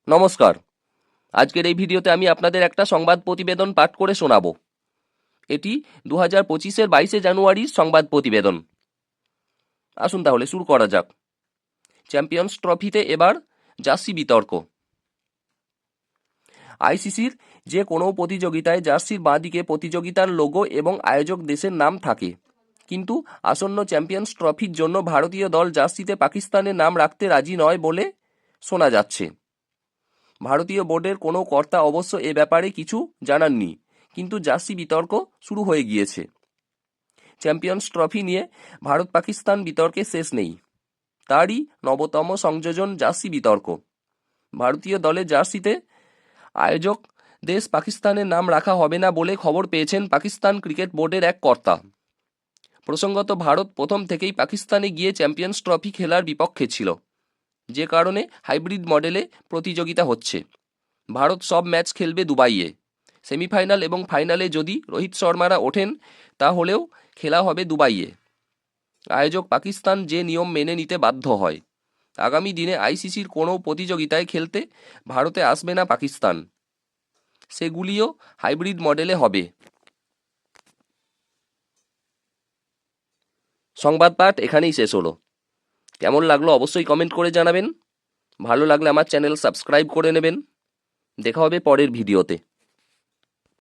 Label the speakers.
Speaker 1: নমস্কার। আজকের এই ভিডিওতে আমি আপনাদের একটা সংবাদ প্রতিবেদন পাঠ করে শোনাবো। এটি 2025-এর 22শে জানুয়ারির সংবাদ প্রতিবেদন। আসুন তাহলে শুরু করা যাক। চ্যাম্পিয়ন্স ট্রফিতে এবার জার্সি বিতর্ক। আইসিসির যে কোনো প্রতিযোগিতায় জার্সির বাঁদিকে প্রতিযোগিতার লোগো এবং আয়োজক দেশের নাম থাকে, কিন্তু আসন্ন চ্যাম্পিয়ন্স ট্রফির জন্য ভারতীয় দল জার্সিতে পাকিস্তানের নাম রাখতে রাজি নয় বলে শোনা যাচ্ছে। ভারতীয় বোর্ডের কোনো কর্তা অবশ্য এ ব্যাপারে কিছু জানাননি, কিন্তু জার্সি বিতর্ক শুরু হয়ে গিয়েছে। চ্যাম্পিয়ন্স ট্রফি নিয়ে ভারত পাকিস্তান বিতর্কে শেষ নেই। তারই নবতম সংযোজন জার্সি বিতর্ক। ভারতীয় দলের জার্সিতে আয়োজক দেশ পাকিস্তানের নাম রাখা হবে না বলে খবর পেয়েছেন পাকিস্তান ক্রিকেট বোর্ডের এক কর্তা। প্রসঙ্গত, ভারত প্রথম থেকেই পাকিস্তানে গিয়ে চ্যাম্পিয়ন্স ট্রফি খেলার বিপক্ষে ছিল, যে কারণে হাইব্রিড মডেলে প্রতিযোগিতা হচ্ছে। ভারত সব ম্যাচ খেলবে দুবাইয়ে। সেমিফাইনাল এবং ফাইনালে যদি রোহিত শর্মারা ওঠেন, তাহলেও খেলা হবে দুবাইয়ে। আয়োজক পাকিস্তান যে নিয়ম মেনে নিতে বাধ্য হয়। আগামী দিনে আইসিসির কোনো প্রতিযোগিতায় খেলতে ভারতে আসবে না পাকিস্তান, সেগুলিও হাইব্রিড মডেলে হবে। সংবাদ পাঠ এখানেই শেষ হলো। কেমন লাগলো অবশ্যই কমেন্ট করে জানাবেন। ভালো লাগলে আমার চ্যানেল সাবস্ক্রাইব করে নেবেন। দেখা হবে পরের ভিডিওতে।